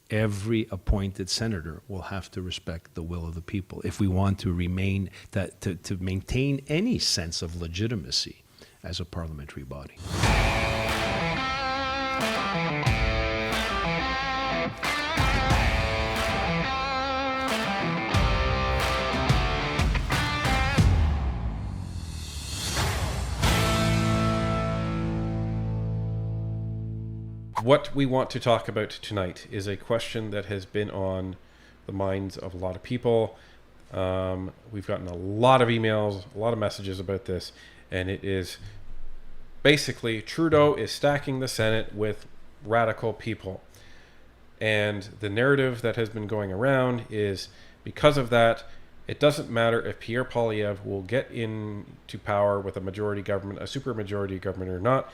every appointed senator will have to respect the will of the people if we want to remain to maintain any sense of legitimacy as a parliamentary body. What we want to talk about tonight is a question that has been on the minds of a lot of people. We've gotten a lot of emails, a lot of messages about this, and it is basically Trudeau is stacking the Senate with radical people. And the narrative that has been going around is because of that, it doesn't matter if Pierre Poilievre will get into power with a majority government, a supermajority government or not.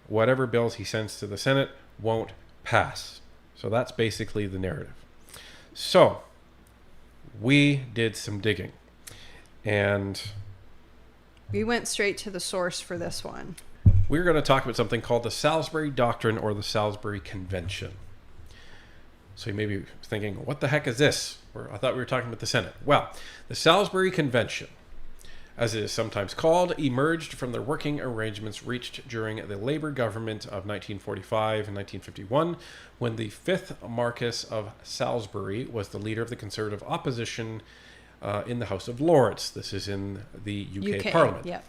Whatever bills he sends to the Senate won't pass. So that's basically the narrative. So we did some digging, and we went straight to the source for this one. We're going to talk about something called the Salisbury Doctrine or the Salisbury Convention. So you may be thinking, what the heck is this? Or I thought we were talking about the Senate. Well, the Salisbury Convention, as it is sometimes called, emerged from the working arrangements reached during the Labour government of 1945 and 1951, when the 5th Marquess of Salisbury was the leader of the Conservative opposition in the House of Lords. This is in the UK Parliament. Yeah.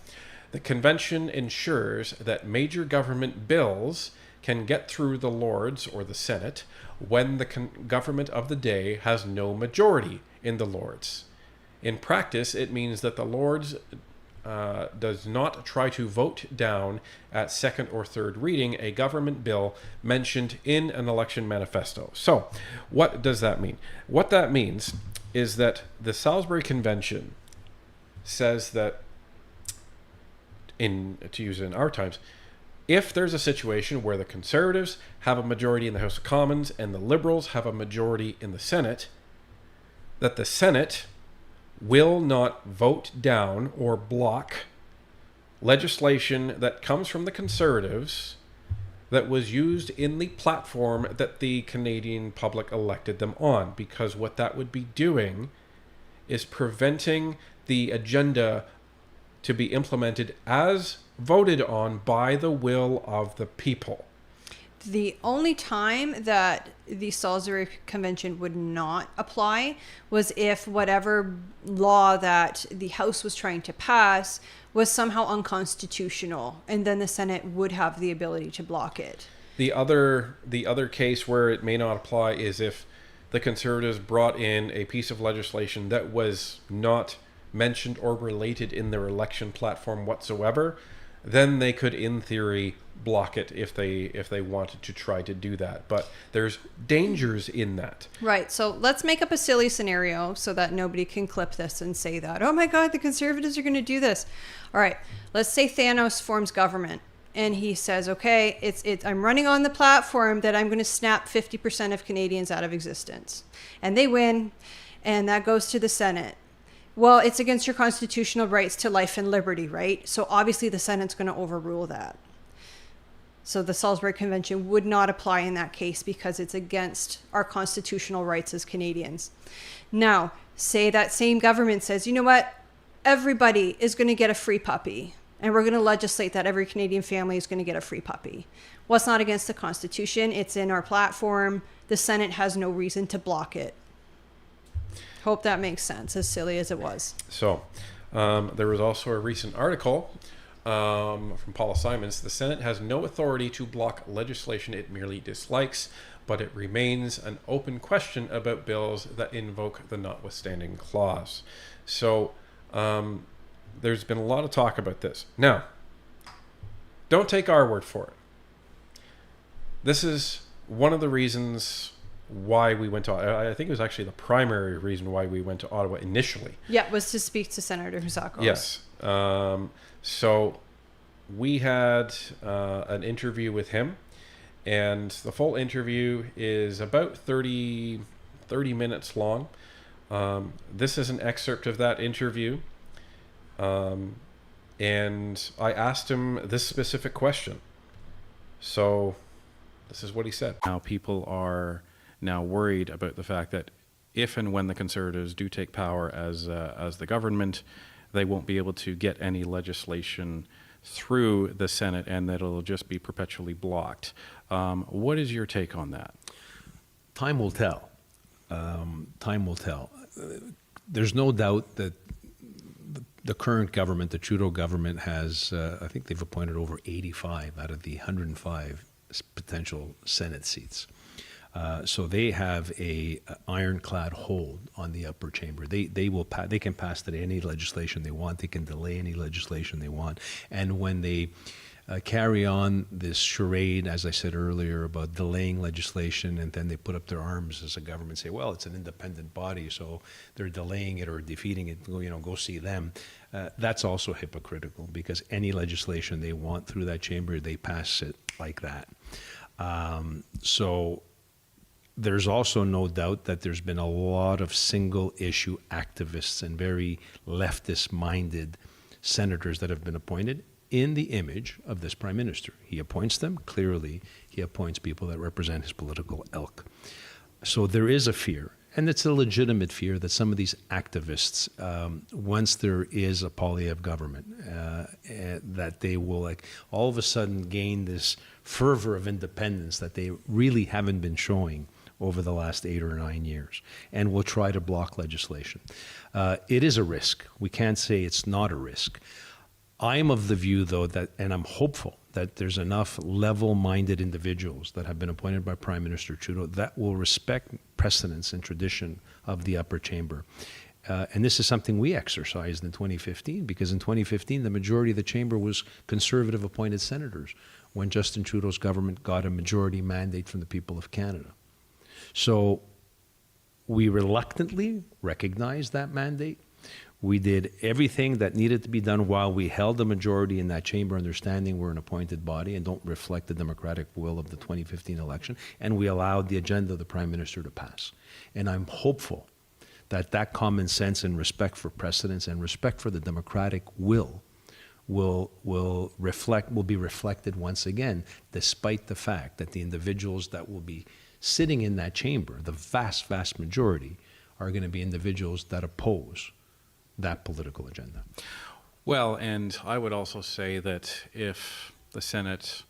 The convention ensures that major government bills can get through the Lords or the Senate when the government of the day has no majority in the Lords. In practice, it means that the Lords does not try to vote down at second or third reading a government bill mentioned in an election manifesto. So, what does that mean? What that means is that the Salisbury Convention says that, to use it in our times, if there's a situation where the Conservatives have a majority in the House of Commons and the Liberals have a majority in the Senate, that the Senate will not vote down or block legislation that comes from the Conservatives that was used in the platform that the Canadian public elected them on, because what that would be doing is preventing the agenda to be implemented as voted on by the will of the people. The only time that the Salisbury Convention would not apply was if whatever law that the House was trying to pass was somehow unconstitutional, and then the Senate would have the ability to block it. The other case where it may not apply is if the Conservatives brought in a piece of legislation that was not mentioned or related in their election platform whatsoever, then they could, in theory, block it if they wanted to try to do that. But there's dangers in that. Right. So let's make up a silly scenario so that nobody can clip this and say that, oh my God, the Conservatives are going to do this. All right. Let's say Thanos forms government and he says, okay, I'm running on the platform that I'm going to snap 50% of Canadians out of existence. And they win, and that goes to the Senate. Well, it's against your constitutional rights to life and liberty, right? So obviously the Senate's going to overrule that. So the Salisbury Convention would not apply in that case because it's against our constitutional rights as Canadians. Now, say that same government says, you know what? Everybody is going to get a free puppy, and we're going to legislate that every Canadian family is going to get a free puppy. Well, it's not against the Constitution. It's in our platform. The Senate has no reason to block it. Hope that makes sense, as silly as it was. So, there was also a recent article from Paula Simons. The Senate has no authority to block legislation it merely dislikes, but it remains an open question about bills that invoke the notwithstanding clause. So, there's been a lot of talk about this. Now, don't take our word for it. This is one of the reasons why we went to, I think it was actually the primary reason why we went to Ottawa initially. Yeah, was to speak to Senator Housakos. Yes. So we had an interview with him, and the full interview is about 30 minutes long. This is an excerpt of that interview. And I asked him this specific question. So this is what he said. Now people are now worried about the fact that if and when the Conservatives do take power as the government, they won't be able to get any legislation through the Senate, and that it'll just be perpetually blocked. What is your take on that? Time will tell. Time will tell. There's no doubt that the current government, the Trudeau government, has, I think they've appointed over 85 out of the 105 potential Senate seats. So they have a ironclad hold on the upper chamber. They can pass today any legislation they want. They can delay any legislation they want. And when they carry on this charade, as I said earlier, about delaying legislation, and then they put up their arms as a government and say, well, it's an independent body, so they're delaying it or defeating it, go see them. That's also hypocritical, because any legislation they want through that chamber, they pass it like that. So there's also no doubt that there's been a lot of single issue activists and very leftist minded senators that have been appointed in the image of this prime minister. He appoints them. Clearly, he appoints people that represent his political ilk. So there is a fear, and it's a legitimate fear, that some of these activists, once there is a Poilievre government, that they will all of a sudden gain this fervor of independence that they really haven't been showing over the last 8 or 9 years, and will try to block legislation. It is a risk. We can't say it's not a risk. I'm of the view, though, that, and I'm hopeful, that there's enough level-minded individuals that have been appointed by Prime Minister Trudeau that will respect precedents and tradition of the upper chamber. And this is something we exercised in 2015, because in 2015, the majority of the chamber was Conservative appointed senators when Justin Trudeau's government got a majority mandate from the people of Canada. So we reluctantly recognized that mandate. We did everything that needed to be done while we held the majority in that chamber, understanding we're an appointed body and don't reflect the democratic will of the 2015 election, and we allowed the agenda of the Prime Minister to pass. And I'm hopeful that that common sense and respect for precedents and respect for the democratic will be reflected once again, despite the fact that the individuals that will be sitting in that chamber, the vast, vast majority, are going to be individuals that oppose that political agenda. Well, and I would also say that if the Senate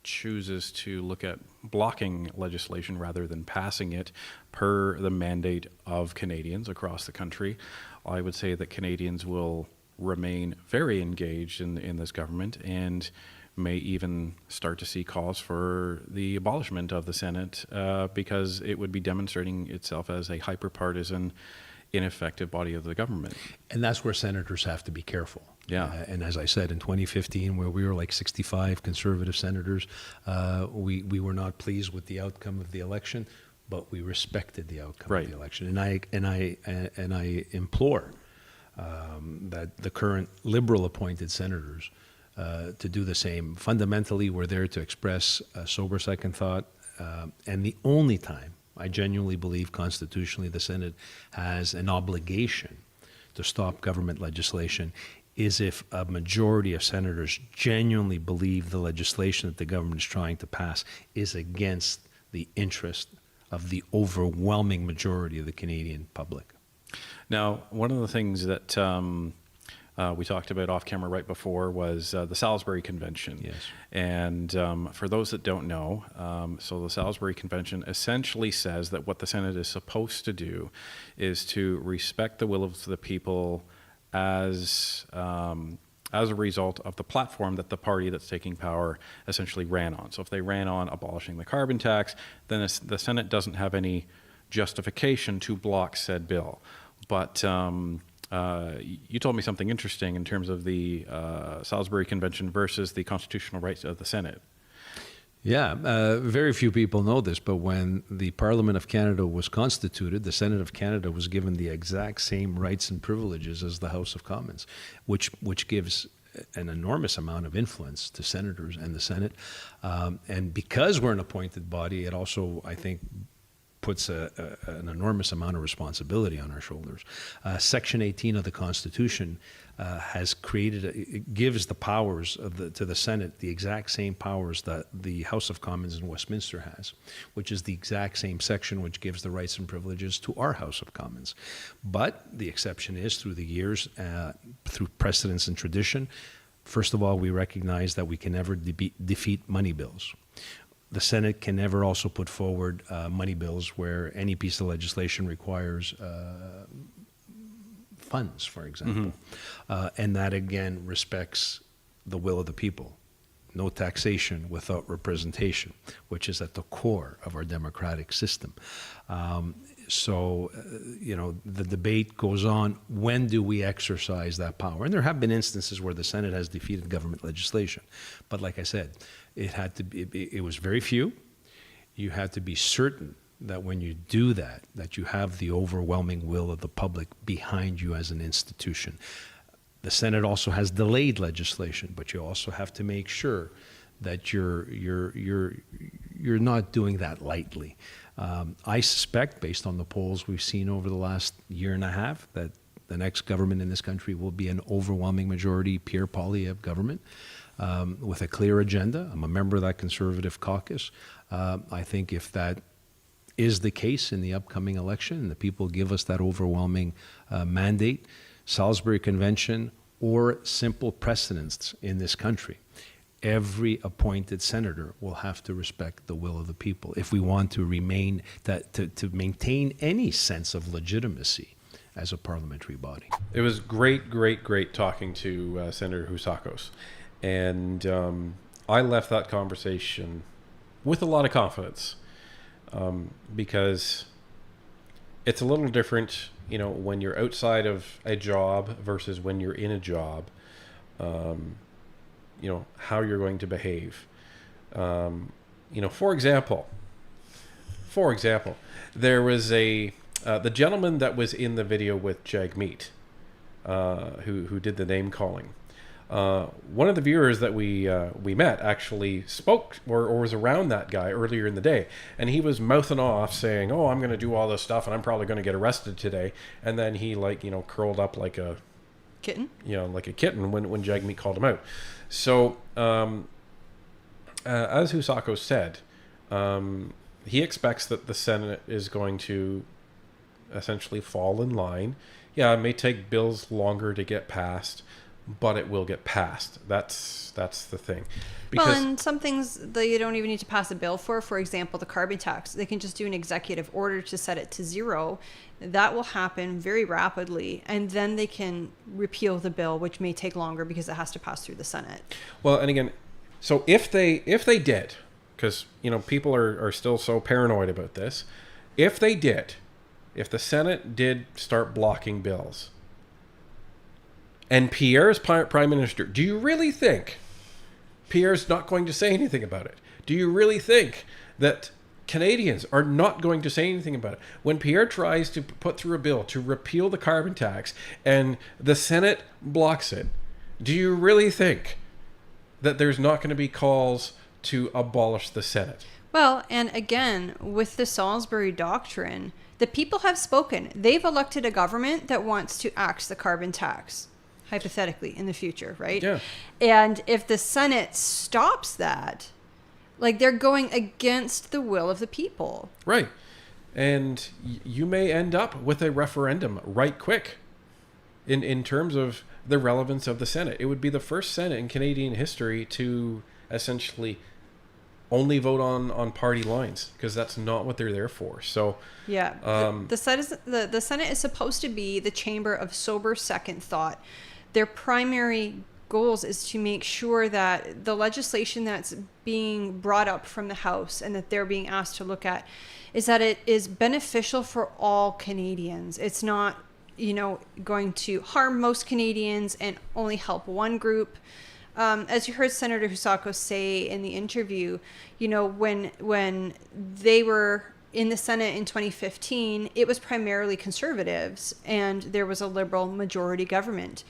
chooses to look at blocking legislation rather than passing it per the mandate of Canadians across the country, I would say that Canadians will remain very engaged in this government, and may even start to see calls for the abolishment of the Senate, because it would be demonstrating itself as a hyper-partisan, ineffective body of the government. And that's where senators have to be careful. Yeah. And as I said, in 2015, where we were like 65 Conservative senators, we were not pleased with the outcome of the election, but we respected the outcome Right. of the election. And I implore that the current Liberal appointed senators to do the same. Fundamentally, we're there to express a sober second thought, and the only time I genuinely believe constitutionally the Senate has an obligation to stop government legislation is if a majority of senators genuinely believe the legislation that the government is trying to pass is against the interest of the overwhelming majority of the Canadian public. Now, one of the things that we talked about off camera right before was the Salisbury Convention. Yes. And for those that don't know, so the Salisbury Convention essentially says that what the Senate is supposed to do is to respect the will of the people as a result of the platform that the party that's taking power essentially ran on. So if they ran on abolishing the carbon tax, then the Senate doesn't have any justification to block said bill. But you told me something interesting in terms of the Salisbury Convention versus the constitutional rights of the Senate. Yeah, very few people know this, but when the Parliament of Canada was constituted, the Senate of Canada was given the exact same rights and privileges as the House of Commons, which gives an enormous amount of influence to senators and the Senate. And because we're an appointed body, it also, I think, puts an enormous amount of responsibility on our shoulders. Section 18 of the Constitution has created, it gives the powers to the Senate the exact same powers that the House of Commons in Westminster has, which is the exact same section which gives the rights and privileges to our House of Commons. But the exception is, through the years, through precedence and tradition, first of all, we recognize that we can never defeat money bills. The Senate can never also put forward money bills where any piece of legislation requires funds, for example. And that, again, respects the will of the people. No taxation without representation, which is at the core of our democratic system. The debate goes on, when do we exercise that power? And there have been instances where the Senate has defeated government legislation. But like I said, it was very few. You had to be certain that when you do that, that you have the overwhelming will of the public behind you as an institution. The Senate also has delayed legislation, but you also have to make sure that you're not doing that lightly. I suspect, based on the polls we've seen over the last year and a half, that the next government in this country will be an overwhelming majority Pierre Poilievre government with a clear agenda. I'm a member of that Conservative caucus. I think if that is the case in the upcoming election and the people give us that overwhelming mandate, Salisbury Convention or simple precedents in this country, every appointed senator will have to respect the will of the people if we want to remain to maintain any sense of legitimacy as a parliamentary body. It was great talking to Senator Housakos. And I left that conversation with a lot of confidence because it's a little different, when you're outside of a job versus when you're in a job, how you're going to behave. For example, there was the gentleman that was in the video with Jagmeet, who did the name calling. One of the viewers that we met actually spoke or was around that guy earlier in the day, and he was mouthing off saying, "Oh, I'm going to do all this stuff, and I'm probably going to get arrested today." And then he curled up like a kitten, like a kitten when Jagmeet called him out. So as Housakos said, he expects that the Senate is going to essentially fall in line. Yeah, it may take bills longer to get passed, but it will get passed. That's the thing. Well, and some things that you don't even need to pass a bill for. For example, the carbon tax. They can just do an executive order to set it to zero. That will happen very rapidly, and then they can repeal the bill, which may take longer because it has to pass through the Senate. Well, and again, so if they did, because people are still so paranoid about this, if the Senate did start blocking bills, and Pierre's prime minister, do you really think Pierre's not going to say anything about it? Do you really think that Canadians are not going to say anything about it? When Pierre tries to put through a bill to repeal the carbon tax and the Senate blocks it, do you really think that there's not going to be calls to abolish the Senate? Well, and again, with the Salisbury Doctrine, the people have spoken. They've elected a government that wants to axe the carbon tax, hypothetically, in the future, right? Yeah. And if the Senate stops that, they're going against the will of the people. Right. And you may end up with a referendum right quick in terms of the relevance of the Senate. It would be the first Senate in Canadian history to essentially only vote on party lines, because that's not what they're there for. So yeah, the Senate is supposed to be the chamber of sober second thought. Their primary goals is to make sure that the legislation that's being brought up from the House and that they're being asked to look at is that it is beneficial for all Canadians. It's not, going to harm most Canadians and only help one group. As you heard Senator Housakos say in the interview, when they were in the Senate in 2015, it was primarily conservatives and there was a liberal majority government.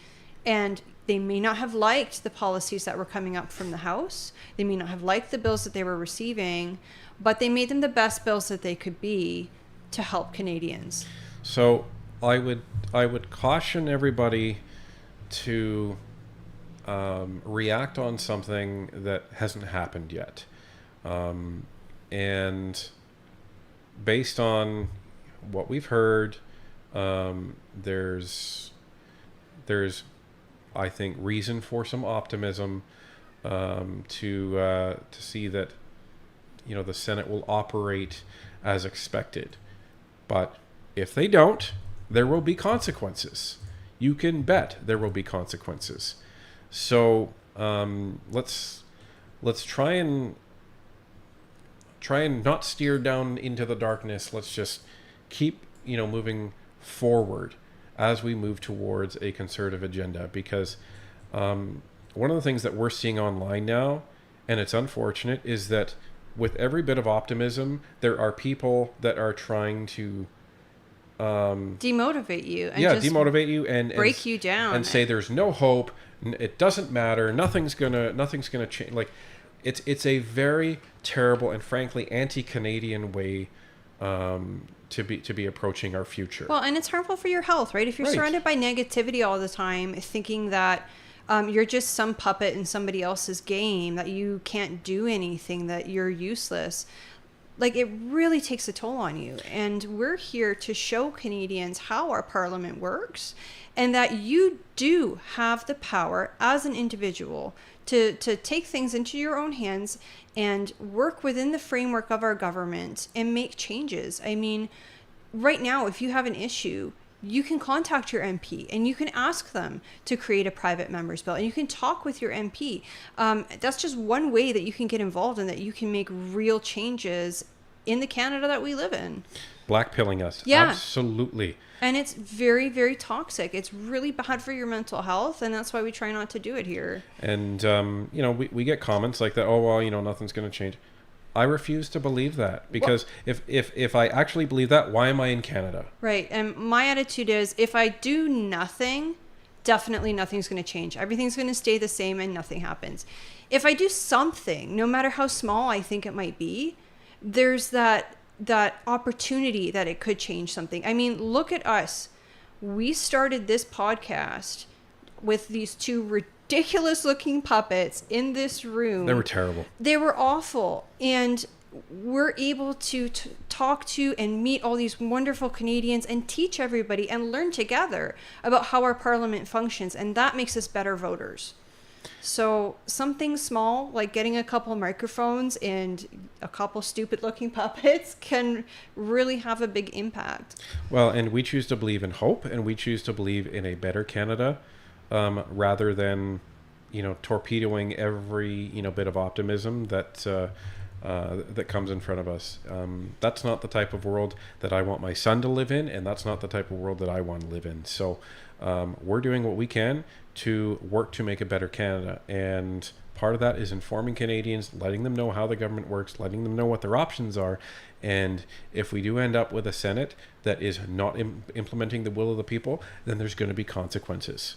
And they may not have liked the policies that were coming up from the House. They may not have liked the bills that they were receiving, but they made them the best bills that they could be to help Canadians? So I would caution everybody to react on something that hasn't happened yet, and based on what we've heard, there's I think reason for some optimism, to see that the Senate will operate as expected. But if they don't, there will be consequences. You can bet there will be consequences. So let's try and not steer down into the darkness. Let's just keep moving forward as we move towards a conservative agenda, because one of the things that we're seeing online now, and it's unfortunate, is that with every bit of optimism, there are people that are trying to demotivate you. And demotivate you and break you down and say there's no hope. It doesn't matter. Nothing's gonna change. Like, it's a very terrible and frankly anti-Canadian way to be approaching our future. Well, and it's harmful for your health, right? If you're surrounded by negativity all the time, thinking that you're just some puppet in somebody else's game, that you can't do anything, that you're useless, like, it really takes a toll on you. And we're here to show Canadians how our parliament works, and that you do have the power as an individual to take things into your own hands and work within the framework of our government and make changes. I mean, right now, if you have an issue, you can contact your MP and you can ask them to create a private member's bill, and you can talk with your MP. That's just one way that you can get involved and that you can make real changes in the Canada that we live in. Blackpilling us. Yeah. Absolutely. And it's very, very toxic. It's really bad for your mental health, and that's why we try not to do it here. And, we get comments like that, oh, well, nothing's going to change. I refuse to believe that, because if I actually believe that, why am I in Canada? Right. And my attitude is, if I do nothing, definitely nothing's going to change. Everything's going to stay the same and nothing happens. If I do something, no matter how small I think it might be, there's that opportunity that it could change something. I mean, look at us. We started this podcast with these two ridiculous looking puppets in this room. They were terrible. They were awful. And we're able to talk to and meet all these wonderful Canadians and teach everybody and learn together about how our parliament functions. And that makes us better voters. So something small, like getting a couple microphones and a couple stupid looking puppets, can really have a big impact. Well, and we choose to believe in hope, and we choose to believe in a better Canada, rather than, torpedoing every, bit of optimism that comes in front of us. That's not the type of world that I want my son to live in, and that's not the type of world that I want to live in. So we're doing what we can to work to make a better Canada. And part of that is informing Canadians, letting them know how the government works, letting them know what their options are. And if we do end up with a Senate that is not implementing the will of the people, then there's going to be consequences.